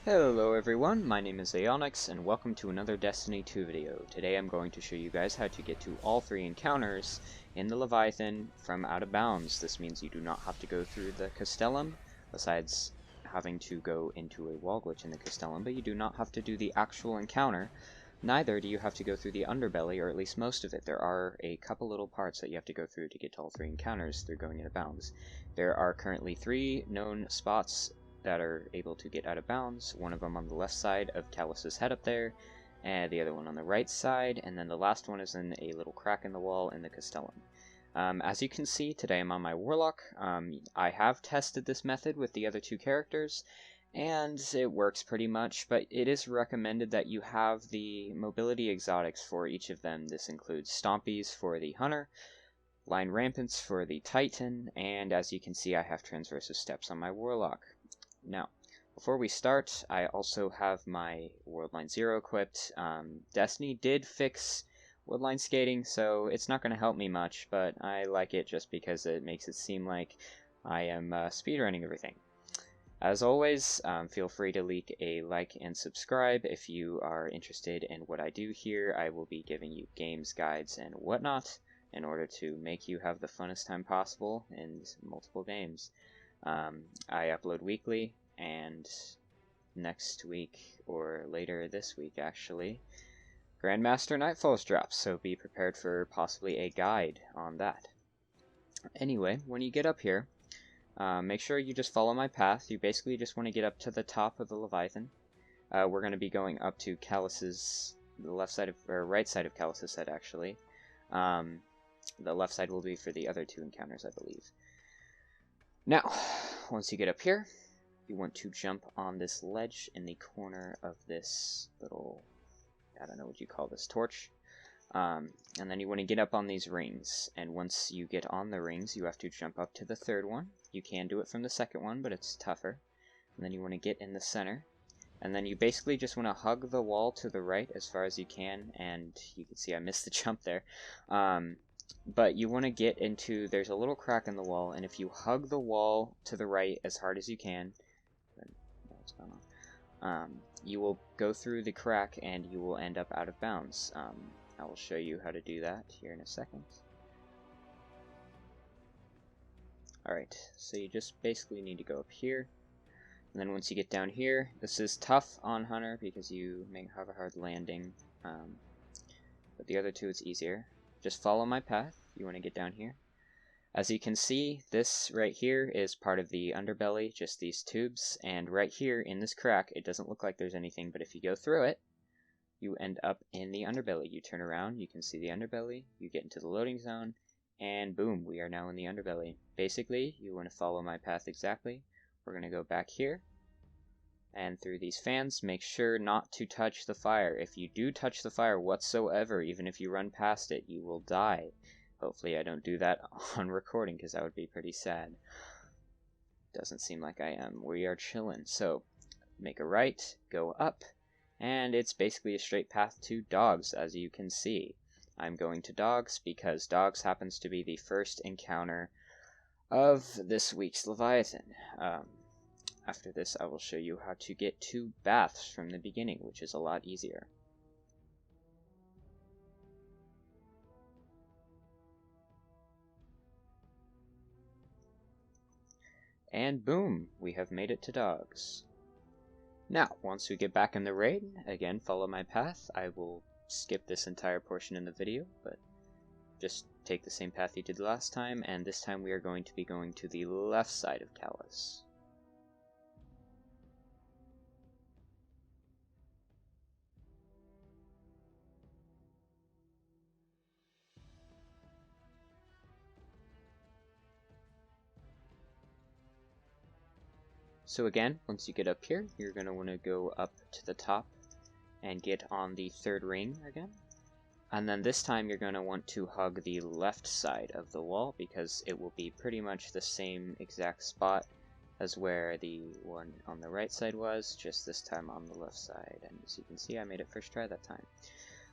Hello everyone, my name is Aeonix and welcome to another Destiny 2 video. Today I'm going to show you guys how to get to all 3 encounters in the Leviathan from out of bounds. This means you do not have to go through the Castellum, besides having to go into a wall glitch in the Castellum, but you do not have to do the actual encounter. Neither do you have to go through the underbelly, or at least most of it. There are a couple little parts that you have to go through to get to all 3 encounters through going out of bounds. There are currently 3 known spots that are able to get out of bounds, one of them on the left side of Callus's head up there, and the other one on the right side, and then the last one is in a little crack in the wall in the Castellum. As you can see, today I'm on my Warlock. I have tested this method with the other 2 characters, and it works pretty much, but it is recommended that you have the mobility exotics for each of them. This includes Stompies for the Hunter, Line Rampants for the Titan, and as you can see I have Transversive Steps on my Warlock. Now, before we start, I also have my Worldline Zero equipped. Destiny did fix Worldline Skating, so it's not going to help me much, but I like it just because it makes it seem like I am speedrunning everything. As always, feel free to leak a like and subscribe if you are interested in what I do here. I will be giving you games, guides, and whatnot in order to make you have the funnest time possible in multiple games. I upload weekly, and next week, or later this week actually, Grandmaster Nightfalls drops, so be prepared for possibly a guide on that. Anyway, when you get up here, make sure you just follow my path. You basically just want to get up to the top of the Leviathan. We're going to be going up to Callus's, the left side of, or right side of Callus's head actually. The left side will be for the other 2 encounters, I believe. Now, once you get up here, you want to jump on this ledge in the corner of this little, I don't know what you call this, torch. And then you want to get up on these rings. And once you get on the rings, you have to jump up to the 3rd one. You can do it from the 2nd one, but it's tougher. And then you want to get in the center. And then you basically just want to hug the wall to the right as far as you can. And you can see I missed the jump there. But you want to get into, there's a little crack in the wall, and if you hug the wall to the right as hard as you can, what's going on? You will go through the crack and you will end up out of bounds. I will show you how to do that here in a second. Alright, so you just basically need to go up here, and then once you get down here, this is tough on Hunter because you may have a hard landing, but the other 2 it's easier. Just follow my path. You want to get down here. As you can see, this right here is part of the underbelly, just these tubes, and right here in this crack, it doesn't look like there's anything, but if you go through it, you end up in the underbelly. You turn around, you can see the underbelly, you get into the loading zone, and boom, we are now in the underbelly. Basically, you want to follow my path exactly. We're going to go back here, and through these fans, make sure not to touch the fire. If you do touch the fire whatsoever, even if you run past it, you will die. Hopefully I don't do that on recording, because that would be pretty sad. Doesn't seem like I am. We are chilling. So, make a right, go up, and it's basically a straight path to Dogs, as you can see. I'm going to Dogs because Dogs happens to be the first encounter of this week's Leviathan. After this, I will show you how to get to Baths from the beginning, which is a lot easier. And boom, we have made it to Dogs. Now, once we get back in the raid, again, follow my path. I will skip this entire portion in the video, but just take the same path you did last time, and this time we are going to be going to the left side of Callus. So again, once you get up here, you're going to want to go up to the top and get on the 3rd ring again. And then this time you're going to want to hug the left side of the wall because it will be pretty much the same exact spot as where the one on the right side was, just this time on the left side. And as you can see, I made it first try that time.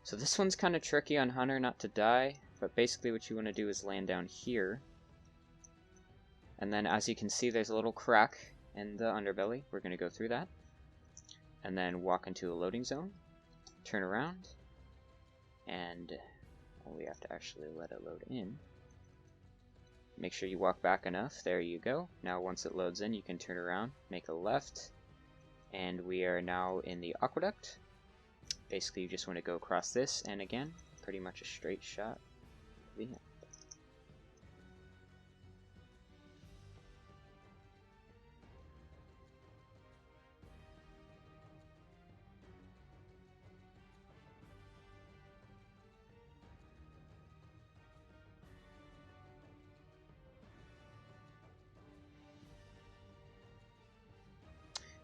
So this one's kind of tricky on Hunter not to die, but basically what you want to do is land down here. And then as you can see, there's a little crack in the underbelly. We're going to go through that. and then walk into a loading zone, turn around, and we have to actually let it load in. Make sure you walk back enough. There you go. Now once it loads in, you can turn around, make a left, and we are now in the aqueduct. Basically, you just want to go across this, and again, pretty much a straight shot.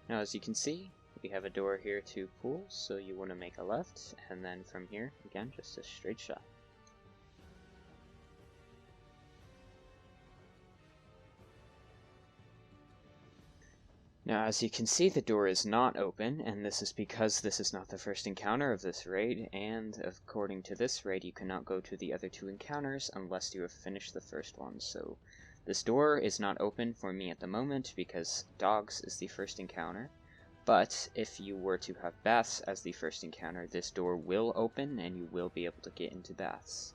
Now, as you can see, we have a door here to pools, so you want to make a left, and then from here, again, just a straight shot. Now, as you can see, the door is not open, and this is because this is not the first encounter of this raid, and according to this raid, you cannot go to the other two encounters unless you have finished the first one. So this door is not open for me at the moment because dogs is the first encounter, but if you were to have baths as the first encounter, this door will open and you will be able to get into baths.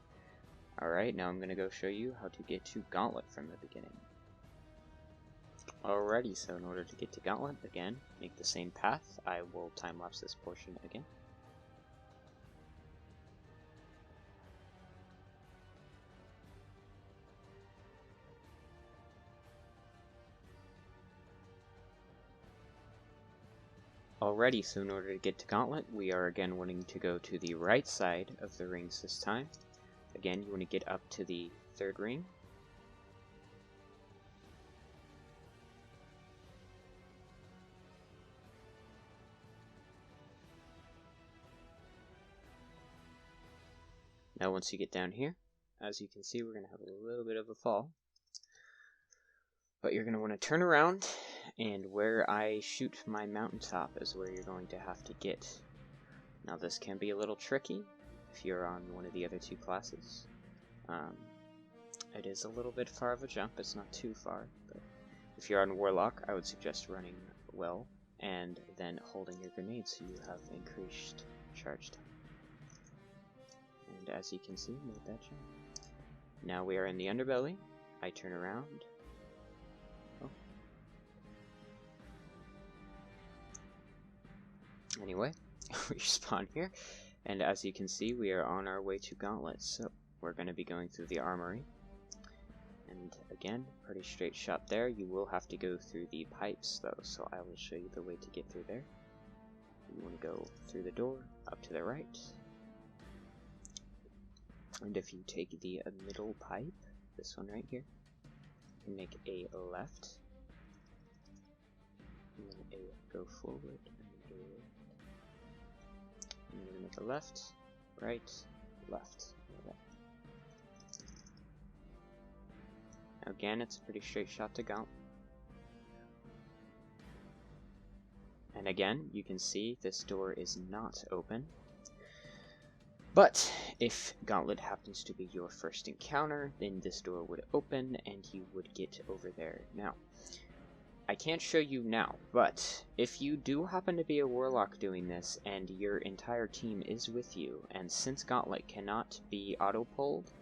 Alright, now I'm going to go show you how to get to Gauntlet from the beginning. Alrighty, so in order to get to Gauntlet, again, make the same path. I will time-lapse this portion again. Alrighty, so in order to get to Gauntlet, we are again wanting to go to the right side of the rings this time. Again, you want to get up to the third ring. Now once you get down here, as you can see, we're going to have a little bit of a fall. But you're going to want to turn around, and where I shoot my mountaintop is where you're going to have to get. Now this can be a little tricky if you're on one of the other two classes. It is a little bit far of a jump, it's not too far, but if you're on Warlock, I would suggest running well, and then holding your grenade so you have increased charge time. And as you can see, made that jump. Now we are in the underbelly. I turn around. Oh. Anyway, we spawn here, and as you can see, we are on our way to Gauntlet. So we're going to be going through the armory. And again, pretty straight shot there. You will have to go through the pipes though, so I will show you the way to get through there. You want to go through the door, up to the right. And if you take the middle pipe, this one right here, you can make a left, and then a go forward, and a left. And you're going to make a left, right, left, left. Now again, it's a pretty straight shot to Gauntlet. And again, you can see this door is not open. But if Gauntlet happens to be your first encounter, then this door would open and you would get over there. Now, I can't show you now, but if you do happen to be a Warlock doing this and your entire team is with you, and since Gauntlet cannot be auto-pulled,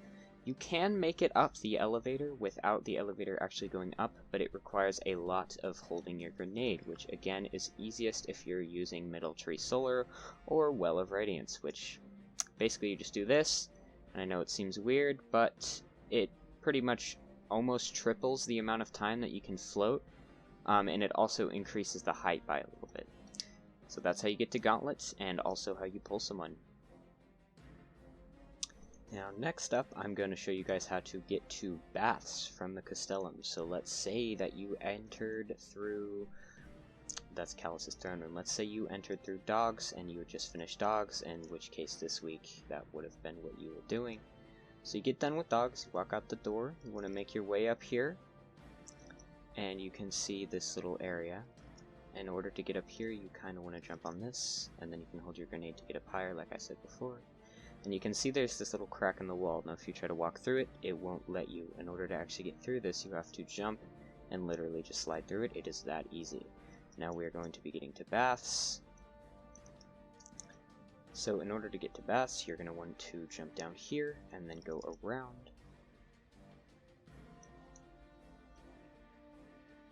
you can make it up the elevator without the elevator actually going up, but it requires a lot of holding your grenade, which again is easiest if you're using Middle Tree Solar or Well of Radiance, which basically you just do this, and I know it seems weird, but it pretty much almost triples the amount of time that you can float, and it also increases the height by a little bit. So that's how you get to Gauntlets, and also how you pull someone. Now next up, I'm going to show you guys how to get to baths from the Castellum. So let's say that you entered through, that's Callus's throne room. Let's say you entered through dogs and you had just finished dogs, in which case this week that would have been what you were doing. So you get done with dogs, you walk out the door, you want to make your way up here, and you can see this little area. In order to get up here, you kind of want to jump on this, and then you can hold your grenade to get up higher, like I said before. And you can see there's this little crack in the wall. Now if you try to walk through it, it won't let you. In order to actually get through this, you have to jump and literally just slide through it. It is that easy. Now we are going to be getting to baths. So in order to get to baths, you're going to want to jump down here and then go around.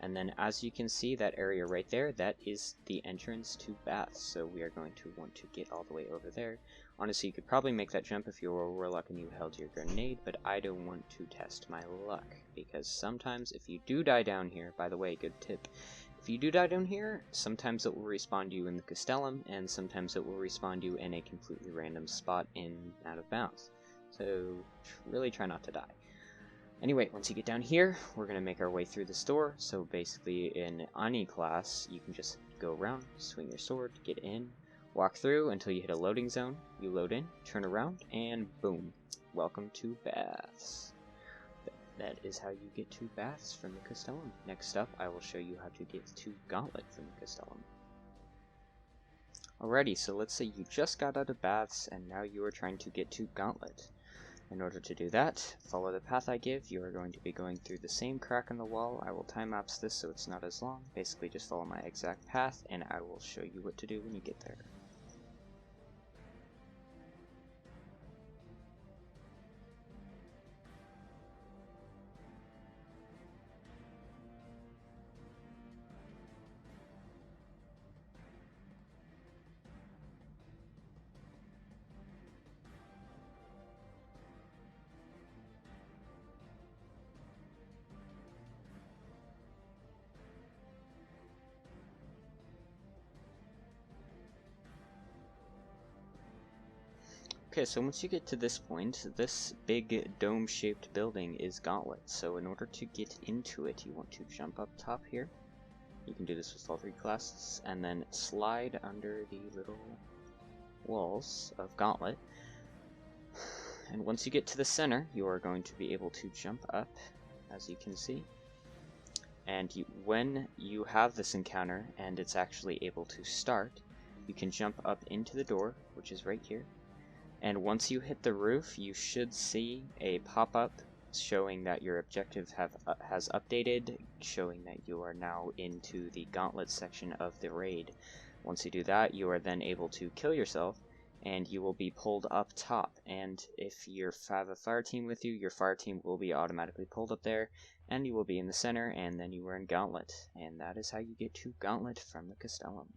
And then as you can see, that area right there, that is the entrance to baths. So we are going to want to get all the way over there. Honestly, you could probably make that jump if you were a warlock and you held your grenade, but I don't want to test my luck. Because sometimes if you do die down here, by the way, good tip, if you do die down here, sometimes it will respawn you in the Castellum, and sometimes it will respawn you in a completely random spot in out of bounds. So really try not to die. Anyway, once you get down here, we're going to make our way through this door. So basically, in any class, you can just go around, swing your sword, get in, walk through until you hit a loading zone. You load in, turn around, and boom. Welcome to baths. That is how you get to baths from the Castellum. Next up, I will show you how to get to Gauntlet from the Castellum. Alrighty, so let's say you just got out of baths, and now you are trying to get to Gauntlet. In order to do that, follow the path I give. You are going to be going through the same crack in the wall. I will time-lapse this so it's not as long. Basically, just follow my exact path, and I will show you what to do when you get there. Okay, so once you get to this point, this big dome-shaped building is Gauntlet. So in order to get into it, you want to jump up top here. You can do this with all 3 classes, and then slide under the little walls of Gauntlet. And once you get to the center, you are going to be able to jump up, as you can see. And when you have this encounter, and it's actually able to start, you can jump up into the door, which is right here. And once you hit the roof, you should see a pop-up showing that your objective has updated, showing that you are now into the Gauntlet section of the raid. Once you do that, you are then able to kill yourself, and you will be pulled up top. And if you have a fire team with you, your fire team will be automatically pulled up there, and you will be in the center, and then you are in Gauntlet. And that is how you get to Gauntlet from the Castellum.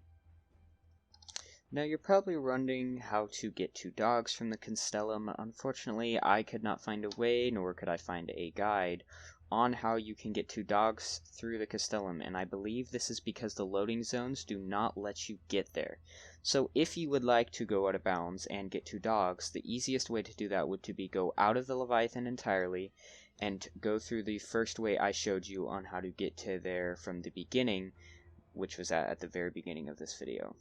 Now you're probably wondering how to get to dogs from the Castellum. Unfortunately, I could not find a way, nor could I find a guide on how you can get to dogs through the Castellum, and I believe this is because the loading zones do not let you get there. So if you would like to go out of bounds and get to dogs, the easiest way to do that would be go out of the Leviathan entirely and go through the first way I showed you on how to get to there from the beginning, which was at the very beginning of this video.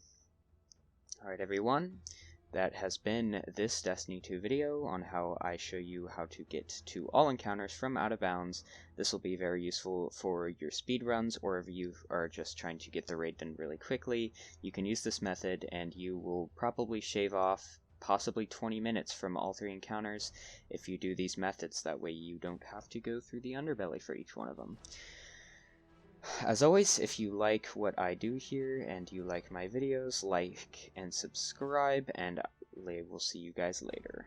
Alright everyone, that has been this Destiny 2 video on how I show you how to get to all encounters from out of bounds. This will be very useful for your speedruns, or if you are just trying to get the raid done really quickly. You can use this method and you will probably shave off possibly 20 minutes from all 3 encounters if you do these methods. That way you don't have to go through the underbelly for each one of them. As always, if you like what I do here and you like my videos, like and subscribe, and I will see you guys later.